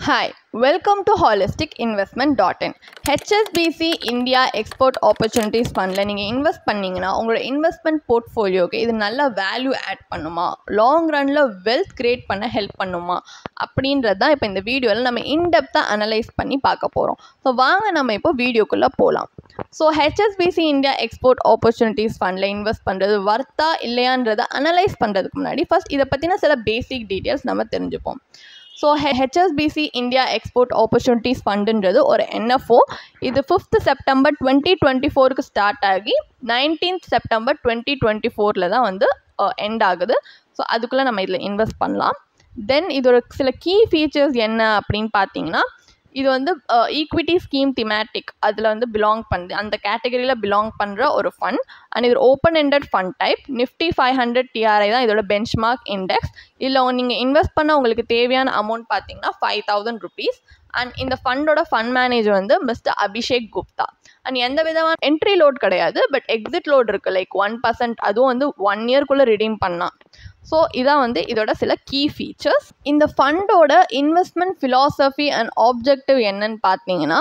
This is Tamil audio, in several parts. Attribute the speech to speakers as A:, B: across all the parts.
A: Hi, welcome to holisticinvestment.in. HSBC India Export Opportunities Fundல நீங்கள் இன்வெஸ்ட் பண்ணிங்கன்னா உங்களோட இன்வெஸ்ட்மெண்ட் போர்ட்ஃபோலியோக்கு இது நல்ல வேல்யூ ஆட் பண்ணுமா, லாங் ரனில் வெல்த் கிரியேட் பண்ண ஹெல்ப் பண்ணுமா அப்படின்றது தான் இப்போ இந்த வீடியோவில் நம்ம இன்டெப்த்தாக அனலைஸ் பண்ணி பார்க்க போகிறோம். ஸோ வாங்க நம்ம இப்போ வீடியோக்குள்ளே போகலாம். So HSBC India Export Opportunities Fundல இன்வெஸ்ட் பண்ணுறது வர்த்தா இல்லையான்றதை அனலைஸ் பண்ணுறதுக்கு முன்னாடி ஃபர்ஸ்ட் இதை பற்றின சில பேசிக் டீட்டெயில்ஸ் நம்ம தெரிஞ்சுப்போம். So HSBC India Export Opportunities Fundன்றது ஒரு NFO. இது 5th September 2024க்கு ஸ்டார்ட் ஆகி 19th September 2024 தான் வந்து எண்ட் ஆகுது. ஸோ அதுக்குள்ளே நம்ம இதில் இன்வெஸ்ட் பண்ணலாம். தென் இதோட சில கீ ஃபீச்சர்ஸ் என்ன அப்படின்னு பார்த்தீங்கன்னா, இது வந்து ஈக்விட்டி ஸ்கீம் திமேட்டிக் அதில் வந்து பிலாங் பண்ணுது, அந்த கேட்டகரியில் பிலாங் பண்ணுற ஒரு ஃபண்ட். அண்ட் இது open ended fund type. Nifty 500 TRI தான் இதோட பெஞ்ச்மார்க் இண்டெக்ஸ். இதில் நீங்கள் இன்வெஸ்ட் பண்ண உங்களுக்கு தேவையான அமௌண்ட் பார்த்தீங்கன்னா 5,000 rupees. அண்ட் இந்த ஃபண்டோட ஃபண்ட் மேனேஜர் வந்து மிஸ்டர் அபிஷேக் குப்தா. அண்ட் எந்த விதமான என்ட்ரி லோட் கிடையாது, பட் எக்ஸிட் லோட் இருக்குது, லைக் 1%. அதுவும் வந்து 1 yearக்குள்ளே ரிடீம் பண்ணலாம். ஸோ இதான் வந்து இதோட சில கீ ஃபீச்சர்ஸ். இந்த ஃபண்டோட இன்வெஸ்ட்மெண்ட் ஃபிலாசபி அண்ட் ஆப்ஜெக்டிவ் என்னன்னு பார்த்தீங்கன்னா,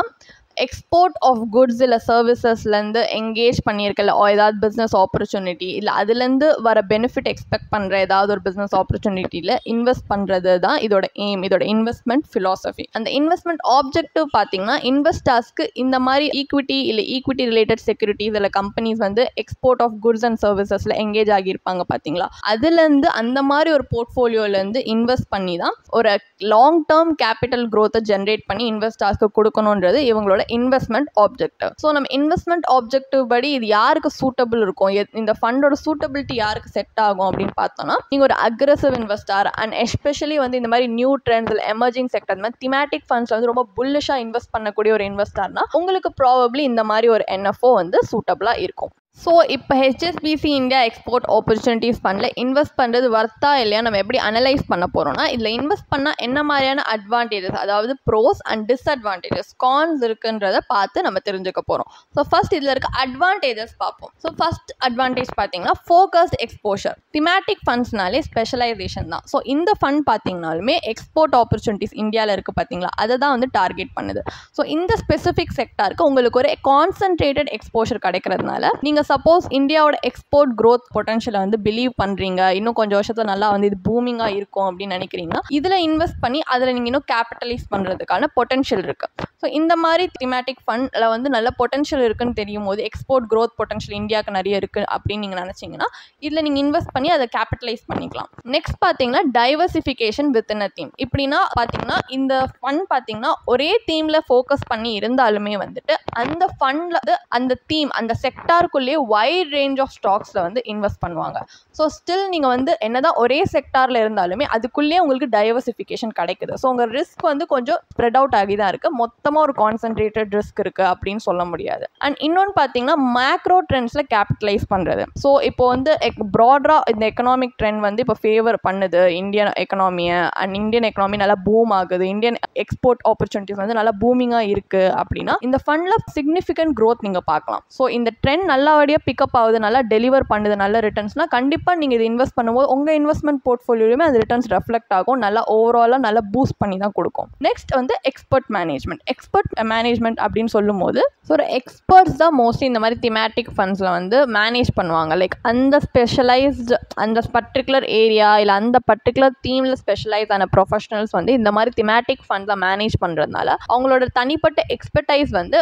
A: எக்ஸ்போர்ட் ஆஃப் குட்ஸ் இல்லை சர்வீசஸ்லேருந்து எங்கேஜ் பண்ணியிருக்கல ஏதாவது பிஸ்னஸ் ஆப்பர்ச்சுனிட்டி இல்லை அதுலேருந்து வர பெனிஃபிட் எக்ஸ்பெக்ட் பண்ணுற ஏதாவது ஒரு பிஸ்னஸ் ஆப்பர்ச்சுனிட்டியில் இன்வெஸ்ட் பண்ணுறது தான் இதோட எய்ம், இதோட இன்வெஸ்ட்மெண்ட் ஃபிலாசபி. அந்த இன்வெஸ்ட்மெண்ட் ஆப்ஜெக்டிவ் பார்த்தீங்கன்னா, இன்வெஸ்டர்ஸ்க்கு இந்த மாதிரி ஈக்விட்டி இல்லை ஈக்விட்டி ரிலேட்டட் செக்யூரிட்டிஸ் இல்லை கம்பெனிஸ் வந்து எக்ஸ்போர்ட் ஆஃப் குட்ஸ் அண்ட் சர்வீசஸில் எங்கேஜ் ஆகியிருப்பாங்க பார்த்தீங்களா, அதுலேருந்து அந்த மாதிரி ஒரு போர்ட்ஃபோலியோலேருந்து இன்வெஸ்ட் பண்ணி தான் ஒரு லாங் டேர்ம் கேபிட்டல் க்ரோத்தை ஜென்ரேட் பண்ணி இன்வெஸ்டர்ஸ்க்கு கொடுக்கணுன்றது இவங்களோட இன்வெஸ்ட்மெண்ட் ஆப்ஜெக்டிவ். ஸோ நம்ம இன்வெஸ்ட்மெண்ட் ஆப்ஜெக்டிவ் படி இது யாருக்கு சூட்டபிள் இருக்கும், இந்த ஃபண்டோட சூட்டபிலிட்டி யாருக்கு செட் ஆகும் அப்படின்னு பார்த்தோம்னா, நீங்கள் ஒரு அக்ரெசிவ் இன்வெஸ்டர் அண்ட் எஸ்பெஷலி வந்து இந்த மாதிரி நியூ ட்ரெண்ட்ஸ் எமர்ஜிங் செக்டர் மாதிரி திமேட்டிக் ஃபண்ட்ஸ் வந்து ரொம்ப புல்லிஷாக இன்வெஸ்ட் பண்ணக்கூடிய ஒரு இன்வெஸ்டர்னா உங்களுக்கு ப்ராபப்ளி இந்த மாதிரி ஒரு NFO வந்து சூட்டபிளாக இருக்கும். ஸோ இப்போ HSBC India Export Opportunities Fundல இன்வெஸ்ட் பண்ணுறது வர்த்தா இல்லையா நம்ம எப்படி அனலைஸ் பண்ண போகிறோம்னா, இதில் இன்வெஸ்ட் பண்ணால் என்ன மாதிரியான அட்வான்டேஜஸ், அதாவது ப்ரோஸ் அண்ட் டிஸ்அட்வான்டேஜஸ், கான்ஸ் இருக்குன்றதை பார்த்து நம்ம தெரிஞ்சுக்க போகிறோம். ஸோ ஃபர்ஸ்ட் இதில் இருக்க அட்வான்டேஜஸ் பார்ப்போம். ஸோ ஃபர்ஸ்ட் அட்வான்டேஜ் பார்த்தீங்கன்னா ஃபோக்கஸ்ட் எக்ஸ்போஷர். திமேட்டிக் ஃபண்ட்ஸ்னாலே ஸ்பெஷலைசேஷன் தான். ஸோ இந்த ஃபண்ட் பார்த்தீங்கனாலுமே எக்ஸ்போர்ட் ஆப்பர்ச்சுனிட்டிஸ் இந்தியாவில் இருக்குது பார்த்தீங்களா, அதை தான் வந்து டார்கெட் பண்ணுது. ஸோ இந்த ஸ்பெசிஃபிக் செக்டாருக்கு உங்களுக்கு ஒரு கான்சன்ட்ரேட்டட் எக்ஸ்போஷர் கிடைக்கிறதுனால நீங்கள் சப்போஸ் இந்தியாவோட எக்ஸ்போர்ட் க்ரோத் பொட்டன்ஷியலை வந்து பிலீவ் பண்ணுறீங்க, இன்னும் கொஞ்சம் வருஷத்தில் நல்லா வந்து இது பூமிங்காக இருக்கும் அப்படின்னு நினைக்கிறீங்கன்னா, இதில் இன்வெஸ்ட் பண்ணி அதில் நீங்கள் இன்னும் கேபிட்டலைஸ் பண்ணுறதுக்கான பொட்டன்ஷியல் இருக்குது. ஸோ இந்த மாதிரி திமேட்டிக் ஃபண்டில் வந்து நல்ல பொட்டன்ஷியல் இருக்குன்னு தெரியும் போது, எக்ஸ்போர்ட் க்ரோத் பொட்டன்ஷியல் இந்தியாவுக்கு நிறைய இருக்குது அப்படின்னு நீங்கள் நினச்சிங்கன்னா இதில் நீங்கள் இன்வெஸ்ட் பண்ணி அதை கேபிட்டலைஸ் பண்ணிக்கலாம். நெக்ஸ்ட் பார்த்தீங்கன்னா டைவர்சிஃபிகேஷன் வித்தின் அ தீம். இப்படின்னா பார்த்தீங்கன்னா இந்த ஃபண்ட் பார்த்தீங்கன்னா ஒரே தீமில் ஃபோக்கஸ் பண்ணி இருந்தாலுமே வந்துட்டு அந்த ஃபண்டில் அந்த தீம் அந்த செக்டாருக்குள்ளே வைட் ரேஞ்ச் ஆஃப் ஸ்டாக்ஸில் வந்து இன்வெஸ்ட் பண்ணுவாங்க. ஸோ ஸ்டில் நீங்கள் வந்து என்னதான் ஒரே செக்டாரில் இருந்தாலுமே அதுக்குள்ளேயே உங்களுக்கு டைவர்சிஃபிகேஷன் கிடைக்குது. ஸோ உங்கள் ரிஸ்க் வந்து கொஞ்சம் ஸ்ப்ரெட் அவுட் ஆகி தான் இருக்குது, மொத்தமாக ஒரு கான்சன்ட்ரேட்டட் ரிஸ்க் இருக்குது அப்படின்னு சொல்ல முடியாது. அண்ட் இன்னொன்று பார்த்தீங்கன்னா மேக்ரோ ட்ரெண்ட்ஸில் கேபிட்டலைஸ் பண்ணுறது. ஸோ இப்போ வந்து ப்ராடராக இந்த எக்கனாமிக் ட்ரெண்ட் வந்து இப்போ ஃபேவர் பண்ணுது இந்தியன் எக்கனாமியை. அண்ட் இந்தியன் எக்கனாமி நல்லா பூம் ஆகுது, இந்தியன் எக்ஸ்போர்ட் ஆப்பர்ச்சுனிட்டிஸ் வந்து நல்லா பூமிங்காக இருக்குது அப்படின்னா இந்த ஃபண்டில் சிக்னிஃபிகன்ட் க்ரோத் நீங்கள் பார்க்கலாம். ஸோ இந்த ட்ரெண்ட் நல்லபடியாக பிக்கப் ஆகுது, நல்லா டெலிவர் பண்ணுது நல்ல ரிட்டர்ன்ஸ்னால் கண்டிப்பாக நீங்கள் இது இன்வெஸ்ட் பண்ணும்போது உங்கள் இன்வெஸ்ட்மெண்ட் போர்ட்ஃபோலியோலையுமே அந்த ரிட்டர்ன்ஸ் ரெஃப்ளெக்ட் ஆகும், நல்லா ஓவராலாக நல்லா பூஸ்ட் பண்ணி தான் கொடுக்கும். நெக்ஸ்ட் வந்து எக்ஸ்பர்ட் மேனேஜ்மெண்ட். எக்ஸ்பர்ட் மேனேஜ்மெண்ட் அப்படின்னு சொல்லும் போது ஸோ ஒரு எக்ஸ்பர்ட்ஸ் தான் மோஸ்ட்லி இந்த மாதிரி திமேட்டிக் ஃபண்ட்ஸில் வந்து மேனேஜ் பண்ணுவாங்க. லைக் அந்த ஸ்பெஷலைஸ்டு அந்த பர்டிகுலர் ஏரியா இல்லை அந்த பர்டிகுலர் தீமில் ஸ்பெஷலைஸ் ஆன ப்ரொஃபஷனல்ஸ் வந்து இந்த மாதிரி திமேட்டிக் ஃபண்ட்ஸில் மேனேஜ் பண்ணுறதுனால அவங்களோட தனிப்பட்ட எக்ஸ்பர்டைஸ் வந்து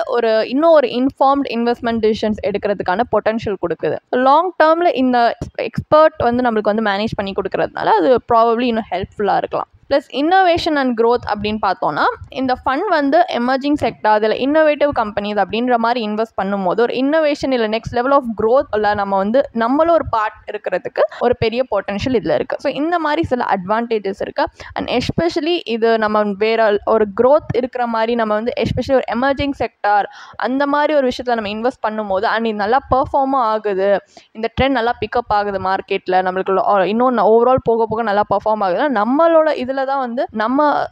A: இன்னும் ஒரு இன்ஃபார்ம்ட் இன்வெஸ்ட்மெண்ட் டிசிஷன்ஸ் எடுக்கிறதுக்கான பொட்டன்ஷியல் கொடுக்குது. லாங் டேர்மில் இந்த எக்ஸ்பர்ட் வந்து நம்மளுக்கு வந்து மேனேஜ் பண்ணி கொடுக்கறதுனால அது ப்ராபப்ளி இன்னும் ஹெல்ப்ஃபுல்லாக இருக்கலாம். ப்ளஸ் இன்னோவேஷன் அண்ட் க்ரோத் அப்படின்னு பார்த்தோன்னா இந்த ஃபண்ட் வந்து எமர்ஜிங் செக்டார் அதில் இன்னோவேட்டிவ் கம்பெனிஸ் அப்படின்ற மாதிரி இன்வெஸ்ட் பண்ணும்போது ஒரு இன்னோவேஷன் இல்லை நெக்ஸ்ட் லெவல் ஆஃப் க்ரோத் இல்லை நம்ம வந்து நம்மளும் ஒரு பார்ட் இருக்கிறதுக்கு ஒரு பெரிய பொட்டன்ஷியல் இதில் இருக்குது. ஸோ இந்த மாதிரி சில அட்வான்டேஜஸ் இருக்குது. அண்ட் எஸ்பெஷலி இது நம்ம வேற ஒரு க்ரோத் இருக்கிற மாதிரி நம்ம வந்து எஸ்பெஷலி ஒரு எமர்ஜிங் செக்டார் அந்த மாதிரி ஒரு விஷயத்தில் நம்ம இன்வெஸ்ட் பண்ணும்போது அண்ட் இது நல்லா பெர்ஃபார்மும் ஆகுது, இந்த ட்ரெண்ட் நல்லா பிக்கப் ஆகுது மார்க்கெட்டில், நம்மளுக்கு இன்னும் ஓவரால் போக போக நல்லா பெர்ஃபார்ம் ஆகுதுன்னா நம்மளோட இதில் ஃபண்டில் தான் வந்து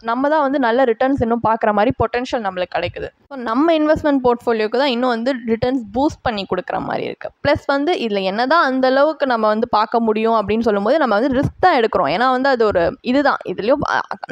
A: நம்ம தான் வந்து நல்ல ரிட்டர்ன்ஸ் இன்னும் பார்க்குற மாதிரி பொட்டன்ஷியல் நம்மளுக்கு கிடைக்குது. ஸோ நம்ம இன்வெஸ்ட்மெண்ட் போர்ட்ஃபோலியோக்கு தான் இன்னும் வந்து ரிட்டர்ன்ஸ் பூஸ்ட் பண்ணி கொடுக்குற மாதிரி இருக்குது. ப்ளஸ் வந்து இதில் என்ன தான் அந்த அளவுக்கு நம்ம வந்து பார்க்க முடியும் அப்படின்னு சொல்லும்போது நம்ம வந்து ரிஸ்க் தான் எடுக்கிறோம். ஏன்னா வந்து அது ஒரு இதுதான், இதுலேயும்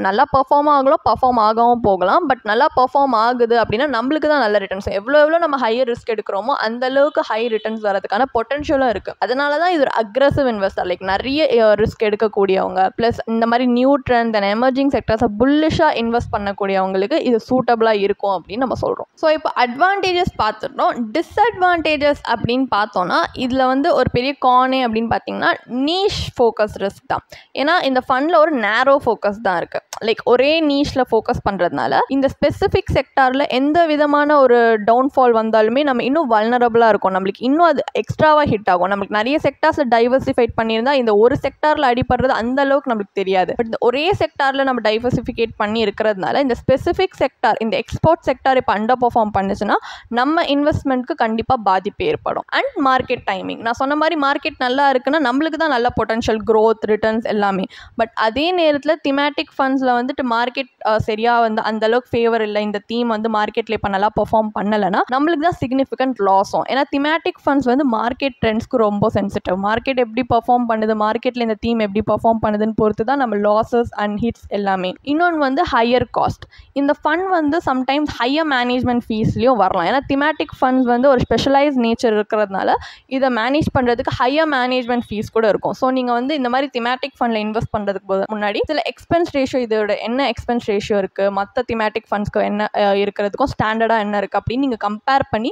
A: நல்லா பர்ஃபார்ம் ஆகாமல் போகலாம். பட் நல்லா பர்ஃபார்ம் ஆகுது அப்படின்னா நம்மளுக்கு தான் நல்ல ரிட்டர்ன்ஸ். எவ்வளோ நம்ம ஹையர் ரிஸ்க் எடுக்கிறோமோ அந்த அளவுக்கு ஹை ரிட்டர்ன்ஸ் வரதுக்கான பொட்டன்ஷியலும் இருக்குது. அதனால தான் இது ஒரு அக்ரெசிவ் இன்வெஸ்டர், லைக் நிறைய ரிஸ்க் எடுக்கக்கூடியவங்க ப்ளஸ் இந்த மாதிரி நியூ ட்ரெண்ட் அண்ட் எமர்ஜிங் செக்டர்ஸை புல்லிஷாக இன்வெஸ்ட் பண்ணக்கூடியவங்களுக்கு இது சூட்டபிளாக இருக்கும் அப்படின்னு நம்ம சொல்கிறோம். ஸோ இப்போ அட்வான்டேஜஸ் பார்த்துட்டோம். டிஸ்அட்வான்டேஜஸ் அப்படின்னு பார்த்தோன்னா இதில் வந்து ஒரு பெரிய கானே அப்படின்னு பார்த்தீங்கன்னா நீஷ் ஃபோக்கஸ் ரிஸ்க் தான். ஏன்னா இந்த ஃபண்டில் ஒரு நேரோ ஃபோக்கஸ் தான் இருக்குது. லைக் ஒரே நீஷில் ஃபோக்கஸ் பண்ணுறதுனால இந்த ஸ்பெசிஃபிக் செக்டாரில் எந்த விதமான ஒரு டவுன்ஃபால் வந்தாலுமே நம்ம இன்னும் வல்னரபுளாக இருக்கும். நம்மளுக்கு இன்னும் அது எக்ஸ்ட்ராவாக ஹிட் ஆகும். நம்மளுக்கு நிறைய செக்டார்ஸில் டைவர்சிஃபைட் பண்ணியிருந்தா இந்த ஒரு செக்டாரில் அடிப்படுறது அந்த அளவுக்கு நம்மளுக்கு தெரியாது. பட் இந்த ஒரே செக்டாரில் நம்ம டைவர்சிஃபிகேட் பண்ணி இருக்கிறதுனால இந்த ஸ்பெசிஃபிக் செக்டார், இந்த எக்ஸ்போர்ட் செக்டார் இப்போ அண்டர் பர்ஃபார்ம் பண்ணுச்சுன்னா நம்ம இன்வெஸ்ட்மெண்ட்க்கு கண்டிப்பாக பாதிப்பு ஏற்படும். அண்ட் மார்க்கெட் டைமிங், நான் சொன்ன மாதிரி மார்க்கெட் நல்லா இருக்குன்னா நம்மளுக்கு தான் நல்ல பொட்டன்ஷியல் க்ரோத் ரிட்டர்ன்ஸ் எல்லாமே. பட் அதே நேரத்தில் திமேட்டிக் ஃபண்ட்ஸில் வந்துட்டு மார்க்கெட் சரியாக வந்து அந்தளவுக்கு ஃபேவர் இல்லை, இந்த தீம் வந்து மார்க்கெட்டில் இப்போ நல்லா பர்ஃபார்ம் பண்ணலைன்னா நம்மளுக்கு தான் சிக்னிஃபிகண்ட் லாஸும். ஏன்னா திமேட்டிக் ஃபண்ட்ஸ் வந்து மார்க்கெட் ட்ரெண்ட்ஸ்க்கு ரொம்ப சென்சிட்டிவ். மார்க்கெட் எப்படி பர்ஃபார்ம் பண்ணுது, மார்க்கெட்டில் இந்த தீம் எப்படி பர்ஃபார்ம் பண்ணுதுன்னு பொறுத்து தான் நம்ம லாஸஸ் அண்ட் ஹிட்ஸ் எல்லாமே. இன்னொன்று வந்து ஹையர் காஸ்ட். இந்த ஃபண்ட் வந்து சம்டைம்ஸ் ஹையர் மேனேஜ்மெண்ட் ஃபீஸ்லேயும் வரலாம். ஏன்னா திமேட்டிக் ஃபண்ட்ஸ் வந்து ஒரு ஸ்பெஷலைஸ் நேச்சர் இருக்கிறதுனால இதை மேனேஜ் பண்ணுறதுக்கு ஹையர் மேனேஜ்மெண்ட் ஃபீஸ் கூட இருக்கும். ஸோ நீங்கள் வந்து இந்த மாதிரி திமேட்டிக் ஃபண்டில் இன்வெஸ்ட் பண்ணுறதுக்கு முன்னாடி சில எக்ஸ்பென்ஸ் ரேஷியோ, இதோட என்ன எக்ஸ்பென்ஸ் ரேஷியோ இருக்குது, மற்ற திமேட்டிக் ஃபண்ட்ஸ்க்கு என்ன இருக்கிறதுக்கும் ஸ்டாண்டர்டாக என்ன இருக்குது அப்படின்னு நீங்கள் கம்பேர் பண்ணி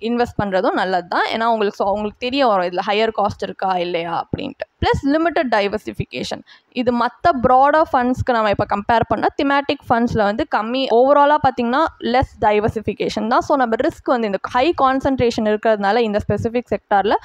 A: இன்வெஸ்ட் பண்ணுறதும் நல்லது தான். ஏன்னா உங்களுக்கு தெரிய வரும் இதில் ஹையர் காஸ்ட் இருக்கா இல்லையா அப்படின்ட்டு. Plus limited diversification. இது மற்ற ப்ராடர் ஃபண்ட்ஸ்க்கு நம்ம இப்போ கம்பேர் பண்ணால் திமேட்டிக் ஃபண்ட்ஸில் வந்து கம்மி, ஓவராலாக பார்த்தீங்கன்னா லெஸ் டைவர்சிஃபிகேஷன் தான். ஸோ நம்ம ரிஸ்க் வந்து இந்த ஹை கான்சன்ட்ரேஷன் இருக்கிறதுனால இந்த ஸ்பெசிஃபிக் செக்டாரில்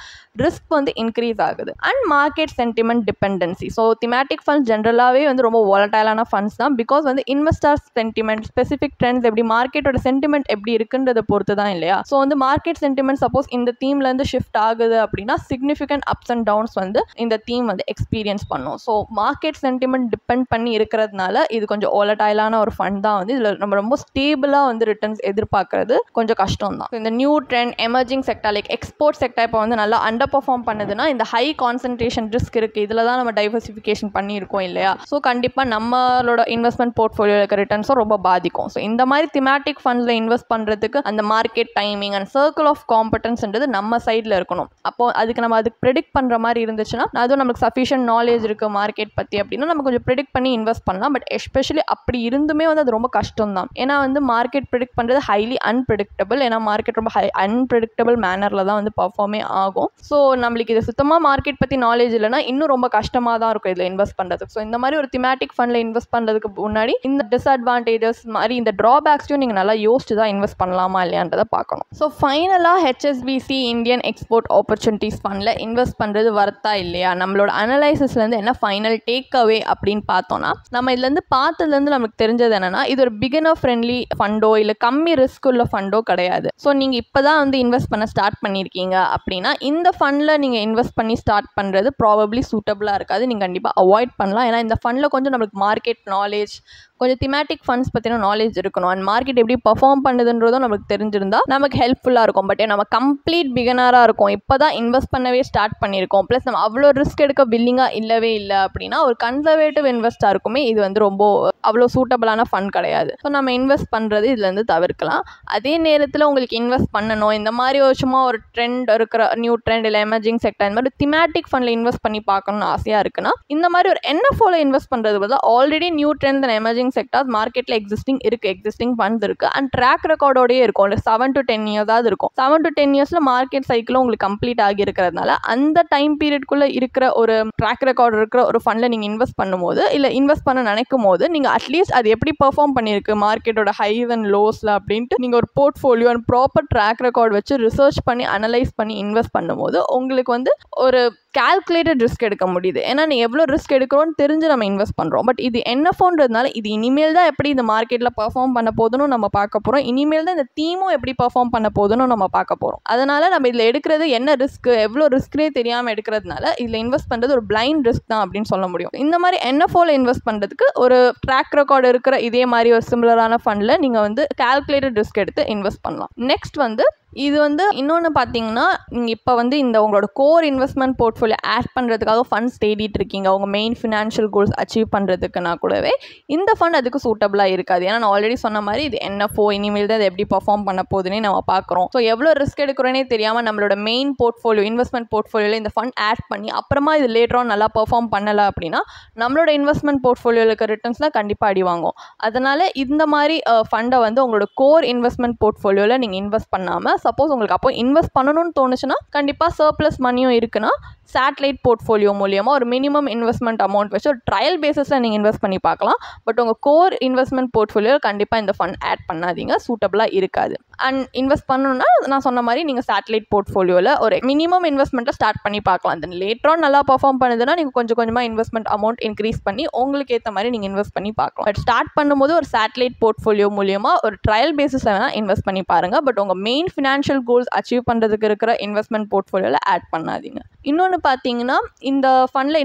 A: ரிஸ்க் வந்து இன்க்ரீஸ் ஆகுது. And market sentiment dependency. So thematic funds ஜென்ரலாகவே வந்து ரொம்ப வாலடைலான ஃபண்ட்ஸ் தான். பிகாஸ் வந்து இன்வெஸ்டர்ஸ் சென்டிமெண்ட், ஸ்பெசிஃபிக் ட்ரெண்ட்ஸ் எப்படி, மார்க்கெட்டோட சென்டிமெண்ட் எப்படி இருக்குன்றதை பொறுத்து தான் இல்லையா. ஸோ வந்து மார்க்கெட் சென்டிமெண்ட் சப்போஸ் இந்த தீம்லேருந்து ஷிஃப்ட் ஆகுது அப்படின்னா சிக்னிஃபிகண்ட் அப்ஸ் அண்ட் டவுன்ஸ் வந்து இந்த தீம் வந்து எக்ஸ்பீரியன்ஸ் பண்ணும். ஸோ மார்க்கெட் சென்டிமெண்ட் டிபெண்ட் பண்ணி இருக்கிறதுனால இது கொஞ்சம் வாலடைலான ஒரு ஃபண்ட் தான். வந்து இதில் நம்ம ரொம்ப ஸ்டேபிளாக வந்து ரிட்டர்ன்ஸ் எதிர்பார்க்கறது கொஞ்சம் கஷ்டம் தான். இந்த new trend emerging sector like export sector இப்போ வந்து நல்லா அண்டர் பர்ஃபார்ம் பண்ணுதுன்னா இந்த ஹை கான்சன்ட்ரேஷன் ரிஸ்க் இருக்குது, இதில் தான் நம்ம டைவர்சிஃபிகேஷன் பண்ணியிருக்கோம் இல்லையா. ஸோ கண்டிப்பாக நம்மளோட இன்வெஸ்ட்மெண்ட் போர்ட்ஃபோலியோ இருக்க ரிட்டர்ன்ஸும் ரொம்ப பாதிக்கும். ஸோ இந்த மாதிரி திமேட்டிக் ஃபண்ட்ஸில் இன்வெஸ்ட் பண்ணுறதுக்கு அந்த market timing and circle of காம்படன்ஸ்ன்றது நம்ம சைடில் இருக்கணும். அப்போ அதுக்கு நம்ம அதுக்கு ப்ரெடிக்ட் பண்ணுற மாதிரி இருந்துச்சுன்னா அதுவும் நமக்கு சஃபிஷியன்ட் நாலேஜ் இருக்குது மார்க்கெட் பற்றி அப்படின்னா நம்ம கொஞ்சம் ப்ரெடிக்ட் பண்ணி இன்வெஸ்ட் பண்ணலாம். பட் எஸ்பெஷலி அப்படி இருந்துமே வந்து அது ரொம்ப கஷ்டம் தான். ஏன்னா வந்து மார்க்கெட் ப்ரெடிக்ட் பண்ணுறது ஹைலி அன்பிரெடிக்டபிள். ஏன்னா மார்க்கெட் ரொம்ப அன்பிரெடிக்டபிள் மேனரில் தான் வந்து பர்ஃபார்மே ஆகும். ஸோ நம்மளுக்கு இது சுத்தமாக மார்க்கெட் பற்றி நாலேஜ் இல்லைனா இன்னும் ரொம்ப கஷ்டமாக தான் இருக்கும் இதில் இன்வெஸ்ட் பண்ணுறதுக்கு. ஸோ இந்த மாதிரி ஒரு திமேட்டிக் ஃபண்டில் இன்வெஸ்ட் பண்ணுறதுக்கு முன்னாடி இந்த டிஸ்அட்வான்டேஜஸ் மாதிரி இந்த ட்ராபேக்ஸையும் நீங்கள் நல்லா யோசிச்சு தான் இன்வெஸ்ட் பண்ணலாமா இல்லையான்றதை பார்க்கணும். ஸோ ஃபைனலாக ஹெச்எஸ்பிசி இந்தியன் எக்ஸ்போர்ட் ஆப்பர்ச்சுனிட்டிஸ் ஃபண்டில் இன்வெஸ்ட் பண்ணுறது வர்த்தா இல்லையா, நம்மளோட அனலைசிஸ்லேருந்து என்ன ஃபைனல் டேக் அவே அப்படின்னு பார்த்தோன்னா நம்ம இதுலேருந்து பார்த்ததுலேருந்து நமக்கு தெரிஞ்சது என்னென்னா இது ஒரு பிகினர் ஃப்ரெண்ட்லி ஃபண்டோ இல்லை கம்மி ரிஸ்க் உள்ள ஃபண்டோ கிடையாது. ஸோ நீங்கள் இப்போ தான் வந்து இன்வெஸ்ட் பண்ண ஸ்டார்ட் பண்ணியிருக்கீங்க அப்படின்னா இந்த ஃபண்டில் நீங்கள் இன்வெஸ்ட் பண்ணி ஸ்டார்ட் பண்ணுறது ப்ராபப்ளி சூட்டபுளாக இருக்காது. நீங்கள் கண்டிப்பாக அவாய்ட் பண்ணலாம். ஏன்னா இந்த ஃபண்டில் கொஞ்சம் நம்மளுக்கு மார்க்கெட் நாலேஜ், கொஞ்சம் திமேட்டிக் ஃபண்ட்ஸ் பற்றின நாலேஜ் இருக்கணும். அண்ட் மார்க்கெட் எப்படி பர்ஃபார்ம் பண்ணுதுன்றதும் நமக்கு தெரிஞ்சிருந்தா நமக்கு ஹெல்ப்ஃபுல்லாக இருக்கும். பட் நம்ம கம்ப்ளீட் பிகினராக இருக்கும், இப்போ தான் இன்வெஸ்ட் பண்ணவே ஸ்டார்ட் பண்ணியிருக்கோம், ப்ளஸ் நம்ம அவ்வளோ ரிஸ்க் எடுக்க வில்லிங்காக இல்லவே இல்லை அப்படின்னா ஒரு கன்சர்வேட்டிவ் இன்வெஸ்டாக இருக்குமே இது வந்து ரொம்ப அவ்வளோ சூட்டபிளான ஃபண்ட் கிடையாது. ஸோ நம்ம இன்வெஸ்ட் பண்ணுறது இதுலேருந்து தவிர்க்கலாம். அதே நேரத்தில் உங்களுக்கு இன்வெஸ்ட் பண்ணணும், இந்த மாதிரி சும்மா ஒரு ட்ரெண்ட் இருக்கிற நியூ ட்ரெண்ட் இல்லை எமர்ஜிங் செக்டர் இந்த மாதிரி திமேட்டிக் ஃபண்டில் இன்வெஸ்ட் பண்ணி பார்க்கணும்னு ஆசையாக இருக்குன்னா இந்த மாதிரி ஒரு NFOல இன்வெஸ்ட் பண்ணுறது பதிலாக already new trend and emerging sectors மார்க்கெட்டில் எக்ஸிஸ்டிங் ஃபண்ட்ஸ் இருக்குது அண்ட் ட்ராக் ரெக்கார்டோடயே இருக்கும். ஒரு 7 to 10 இயர்ஸாவது இருக்கும். 7 to 10 இயர்ஸில் மார்க்கெட் சைக்கிளும் உங்களுக்கு கம்ப்ளீட் ஆகி இருக்கிறதுனால அந்த டைம் பீரியட்குள்ளே இருக்கிற ஒரு ட்ராக் ரெக்கார்டு இருக்கிற ஒரு ஃபண்டில் நீங்கள் இன்வெஸ்ட் பண்ணும்போது இல்லை இன்வெஸ்ட் பண்ண நினைக்கும் போது நீங்கள் அட்லீஸ்ட் அது எப்படி பெர்ஃபார்ம் பண்ணியிருக்கு மார்க்கெட்டோட ஹைஸ் அண்ட் லோஸில் அப்படின்ட்டு நீங்கள் ஒரு portfolio and proper track record வச்சு ரிசர்ச் பண்ணி அனலைஸ் பண்ணி இன்வெஸ்ட் பண்ணும்போது உங்களுக்கு வந்து ஒரு கால்குலேட்டட் ரிஸ்க் எடுக்க முடியுது. ஏன்னா நீ எவ்வளோ ரிஸ்க் எடுக்கிறோன்னு தெரிஞ்சு நம்ம இன்வெஸ்ட் பண்ணுறோம். பட் இது NFOன்றதுனால இது இனிமேல் தான் எப்படி இந்த மார்க்கெட்டில் பெர்ஃபார்ம் பண்ண போதுன்னு நம்ம பார்க்க போகிறோம். இனிமேல் தான் இந்த தீமும் எப்படி பெர்ஃபார்ம் பண்ண போதுன்னு நம்ம பார்க்க போகிறோம். அதனால் நம்ம இதில் எடுக்கிறது என்ன ரிஸ்க்கு, எவ்வளோ ரிஸ்க்னே தெரியாமல் எடுக்கிறதுனால இதில் இன்வெஸ்ட் பண்ணுறது ஒரு பிளைண்ட் ரிஸ்க் தான் அப்படின்னு சொல்ல முடியும். இந்த மாதிரி NFOவில் இன்வெஸ்ட் பண்ணுறதுக்கு ஒரு ட்ராக் ரெக்கார்டு இருக்கிற இதே மாதிரி ஒரு சிமிலரான ஃபண்டில் நீங்கள் வந்து கால்குலேட்டட் ரிஸ்க் எடுத்து இன்வெஸ்ட் பண்ணலாம். நெக்ஸ்ட் வந்து இது வந்து இன்னொன்று பார்த்தீங்கன்னா, நீங்கள் இப்போ வந்து இந்த உங்களோட கோர் இன்வெஸ்ட்மெண்ட் போர்ட்ஃபோலியோ ஆட் பண்ணுறதுக்காக ஃபண்ட்ஸ் தேடிட்டு இருக்கீங்க, உங்கள் மெயின் ஃபினான்ஷியல் கோல்ஸ் அச்சீவ் பண்ணுறதுக்குனா கூடவே இந்த ஃபண்ட் அதுக்கு சூட்டபிளாக இருக்காது. ஏன்னா நான் ஆல்ரெடி சொன்ன மாதிரி இது NFO இனிமேல் தான் அது எப்படி பர்ஃபார்ம் பண்ண போகுதுன்னே நம்ம பார்க்குறோம். ஸோ எவ்வளோ ரிஸ்க் எடுக்கிறோன்னே தெரியாமல் நம்மளோட மெயின் போர்ட்ஃபோலியோ இன்வெஸ்ட்மெண்ட் போர்ட்ஃபோலியோவில் இந்த ஃபண்ட் ஆட் பண்ணி அப்புறமா இது லேட்டராக நல்லா பர்ஃபார்ம் பண்ணலை அப்படின்னா நம்மளோட இன்வெஸ்ட்மெண்ட் போர்ட்ஃபோலியோவில் இருக்க ரிட்டர்ன்ஸ்லாம் கண்டிப்பாக அடி வாங்கும். அதனால் இந்த மாதிரி ஃபண்டை வந்து உங்களோட கோர் இன்வெஸ்ட்மெண்ட் போர்ட்ஃபோலியோவில் நீங்கள் இன்வெஸ்ட் பண்ணாமல், சப்போஸ் உங்களுக்கு அப்போ இன்வெஸ்ட் பண்ணணும்னு தோணுச்சுன்னா கண்டிப்பாக சர்ப்ளஸ் மணியும் இருக்குன்னா சேட்டலைட் போர்ட்ஃபோலியோ மூலியமாக ஒரு மினிமம் இன்வெஸ்ட்மெண்ட் அமௌண்ட் வச்சு ஒரு ட்ரையல் பேஸிஸில் நீங்கள் இன்வெஸ்ட் பண்ணி பார்க்கலாம். பட் உங்கள் கோர் இன்வெஸ்ட்மெண்ட் போர்ட்ஃபோலியோ கண்டிப்பாக இந்த ஃபண்ட் ஆட் பண்ணாதீங்க, சூட்டபிளாக இருக்காது. அண்ட் இன்வெஸ்ட் பண்ணணும்னா நான் சொன்ன மாதிரி நீங்கள் சேட்டலைட் போர்ட்ஃபோலியோவில் ஒரு மினிமம் இன்வெஸ்ட்மெண்ட்டை ஸ்டார்ட் பண்ணி பார்க்கலாம். தென் லேட்டராக நல்லா பர்ஃபார்ம் பண்ணுதுன்னா நீங்கள் கொஞ்சம் கொஞ்சமாக இன்வெஸ்ட்மெண்ட் அமௌண்ட் இன்க்ரீஸ் பண்ணி உங்களுக்கு ஏற்ற மாதிரி நீங்கள் இன்வெஸ்ட் பண்ணி பார்க்கலாம். பட் ஸ்டார்ட் பண்ணும்போது ஒரு சேட்டலைட் போர்ட்ஃபோலியோ மூலியமாக ஒரு ட்ரையல் பேஸிஸில் வேணால் இன்வெஸ்ட் பண்ணி பாருங்கள். பட் உங்கள் மெயின் ஃபினான்ஷியல் கோல்ஸ் அச்சீவ் பண்ணுறதுக்கு இருக்கிற இன்வெஸ்ட்மெண்ட் போர்ட்ஃபோலியோவில் ஆட் பண்ணாதீங்க. இன்னொன்று பார்த்தீங்கன்னா, இந்த ஃபண்டில்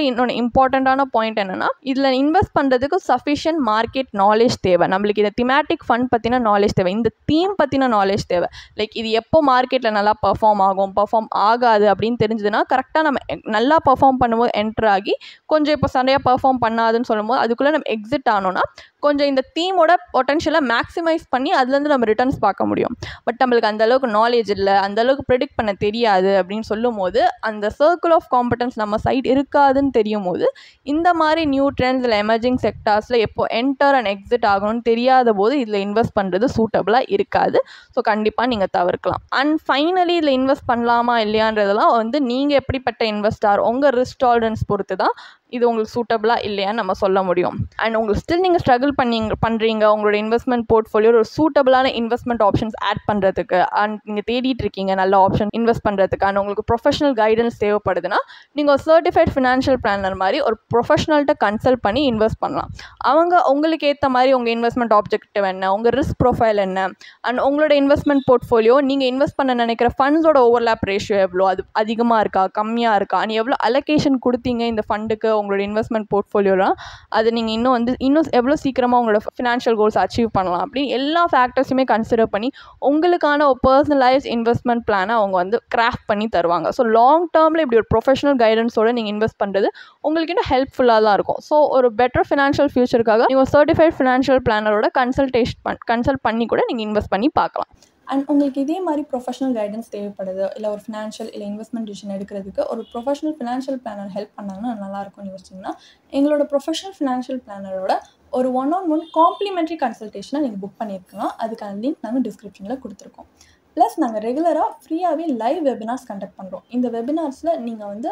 A: இன்னொன்று இம்பார்ட்டண்ட்டான பாயிண்ட் என்னென்னா, இதில் இன்வெஸ்ட் பண்ணுறதுக்கு சஃபிஷியன்ட் மார்க்கெட் நாலேஜ் தேவை. நம்மளுக்கு இந்த திமேட்டிக் ஃபண்ட் பற்றின நாலேஜ் தேவை, இந்த தீம் பற்றின நாலேஜ் தேவை. லைக் இது எப்போ மார்க்கெட்டில் நல்லா பர்ஃபார்ம் ஆகும், பர்ஃபார்ம் ஆகாது அப்படின்னு தெரிஞ்சதுன்னா கரெக்டாக நம்ம நல்லா பர்ஃபார்ம் பண்ணும்போது என்ட்ரு ஆகி கொஞ்சம் இப்போ சரியாக பர்ஃபார்ம் பண்ணாதுன்னு சொல்லும்போது அதுக்குள்ளே நம்ம எக்ஸிட் ஆனோன்னா கொஞ்சம் இந்த தீமோட பொட்டன்ஷியலை மேக்ஸிமைஸ் பண்ணி அதுலேருந்து நம்ம ரிட்டர்ன்ஸ் பார்க்க முடியும். பட் நம்மளுக்கு அந்தளவுக்கு நாலேஜ் இல்லை, அந்தளவுக்கு ப்ரெடிக்ட் பண்ண தெரியாது அப்படின்னு சொல்லும் போது அந்த சர்க்கிள் ஆஃப் காம்படன்ஸ் நம்ம சைட் இருக்காதுன்னு தெரியும் போது இந்த மாதிரி நியூ ட்ரெண்ட்ஸ் இல்லை எமர்ஜிங் செக்டார்ஸில் எப்போ என்டர் அண்ட் எக்ஸிட் ஆகணும்னு தெரியாத போது இதில் இன்வெஸ்ட் பண்ணுறது சூட்டபிளாக இருக்காது. ஸோ கண்டிப்பாக நீங்கள் தவிர்க்கலாம். அண்ட் ஃபைனலி இதில் இன்வெஸ்ட் பண்ணலாமா இல்லையான்றதெல்லாம் வந்து நீங்கள் எப்படிப்பட்ட இன்வெஸ்டார், உங்கள் ரிஸ்க் டாலரன்ஸ் பொறுத்து தான் இது உங்களுக்கு சூட்டபிளாக இல்லையான்னு நம்ம சொல்ல முடியும். அண்ட் உங்களுக்கு ஸ்டில் நீங்கள் ஸ்ட்ரகிள் பண்ணுறீங்க உங்களோட இன்வெஸ்ட்மெண்ட் போர்ட்ஃபோலியோ ஒரு சூட்டபிளான இன்வெஸ்ட்மெண்ட் ஆப்ஷன்ஸ் ஆட் பண்ணுறதுக்கு, அண்ட் நீங்கள் தேடிட்டு இருக்கீங்க நல்ல ஆப்ஷன் இன்வெஸ்ட் பண்ணுறதுக்கு, அண்ட் உங்களுக்கு ப்ரொஃபஷனல் கைடன்ஸ் தேவைப்படுதுன்னா நீங்கள் ஒரு சர்டிஃபைட் ஃபினான்ஷியல் பிளானர் மாதிரி ஒரு ப்ரொஃபஷனல்கிட்ட கன்சல்ட் பண்ணி இன்வெஸ்ட் பண்ணலாம். அவங்க உங்களுக்கு ஏற்ற மாதிரி உங்கள் இன்வெஸ்ட்மெண்ட் ஆப்ஜெக்டிவ் என்ன, உங்கள் ரிஸ்க் ப்ரொஃபைல் என்ன, அண்ட் உங்களோட இன்வெஸ்ட்மெண்ட் போர்ட்ஃபோலியோ நீங்கள் இன்வெஸ்ட் பண்ண நினைக்கிற ஃபண்ட்ஸோட ஓவர்லேப் ரேஷியோ எவ்வளோ, அது அதிகமாக இருக்கா கம்மியாக இருக்கா, அண்ட் எவ்வளோ அலோகேஷன் கொடுத்தீங்க இந்த ஃபண்டுக்கு உங்களோட இன்வெஸ்ட்மெண்ட் போர்ட்ஃபோலியோலாம், அது நீங்கள் இன்னும் எவ்வளோ சீக்கிரமாக உங்களோட ஃபினான்ஷியல் கோல்ஸ் அச்சீவ் பண்ணலாம் அப்படின்னு எல்லா ஃபேக்டர்ஸுமே கன்சிடர் பண்ணி உங்களுக்கான ஒரு பர்சனலைஸ் இன்வெஸ்ட்மெண்ட் பிளானை அவங்க வந்து கிராஃப்ட் பண்ணி தருவாங்க. ஸோ லாங் டேர்மில் இப்படி ஒரு ப்ரொஃபஷனல் கைடன்ஸோடு நீங்கள் இன்வெஸ்ட் பண்ணுறது உங்களுக்கு இன்னும் ஹெல்ப்ஃபுல்லாக தான் இருக்கும். ஸோ ஒரு பெட்டர் ஃபினான்ஷியல் ஃபியூச்சருக்காக நீங்கள் சர்டிஃபைட் ஃபினான்ஷியல் பிளானரோட கன்சல்ட் பண்ணி கூட நீங்கள் இன்வெஸ்ட் பண்ணி பார்க்கலாம்.
B: அண்ட் உங்களுக்கு இதே மாதிரி ப்ரொஃபஷனல் கைடன்ஸ் தேவைப்படுது, இல்லை ஒரு ஃபினான்ஷியல் இல்லை இன்வெஸ்ட்மெண்ட் டிசிஷன் எடுக்கிறதுக்கு ஒரு ப்ரொஃபஷனல் ஃபினான்ஷியல் பிளானர் ஹெல்ப் பண்ணாங்கன்னா நல்லாயிருக்கும்னு யோசிச்சிங்கன்னா எங்களோட ப்ரொஃபஷனல் ஃபினான்ஷியல் பிளானரோட ஒரு 1-on-1 காம்ப்ளிமெண்ட்ரி கன்சல்டேஷனை நீங்கள் புக் பண்ணியிருக்கலாம். அதுக்கான லிங்க் நாங்கள் டிஸ்கிரிப்ஷனில் கொடுத்துருக்கோம். ப்ளஸ் நாங்கள் ரெகுலராக ஃப்ரீயாகவே லைவ் வெபினார்ஸ் கண்டக்ட் பண்ணுறோம். இந்த வெபினார்ஸில் நீங்கள் வந்து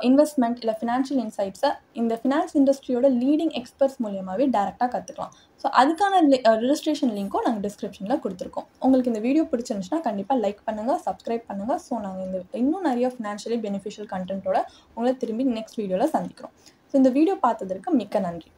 B: இன்வெஸ்ட்மெண்ட் இல்லை ஃபினான்ஷியல் இன்சைட்ஸை இந்த ஃபினான்ஸ் இண்டஸ்ட்ரியோட லீடிங் எக்ஸ்பர்ட்ஸ் மூலியமாகவே டேரெக்டாக கற்றுக்கலாம். ஸோ அதுக்கான ரெஜிஸ்ட்ரேஷன் லிங்க்கும் நாங்கள் டிஸ்கிரிப்ஷனில் கொடுத்துருக்கோம். உங்களுக்கு இந்த வீடியோ பிடிச்சிருந்துச்சுன்னா கண்டிப்பாக லைக் பண்ணுங்கள், சப்ஸ்கிரைப் பண்ணுங்கள். ஸோ நாங்கள் இன்னும் நிறைய ஃபினான்ஷியலி பெனிஃபிஷியல் கண்டென்ட்டோட உங்களை திரும்பி நெக்ஸ்ட் வீடியோவில் சந்திக்கிறோம். ஸோ இந்த வீடியோ பார்த்ததற்கு மிக்க நன்றி.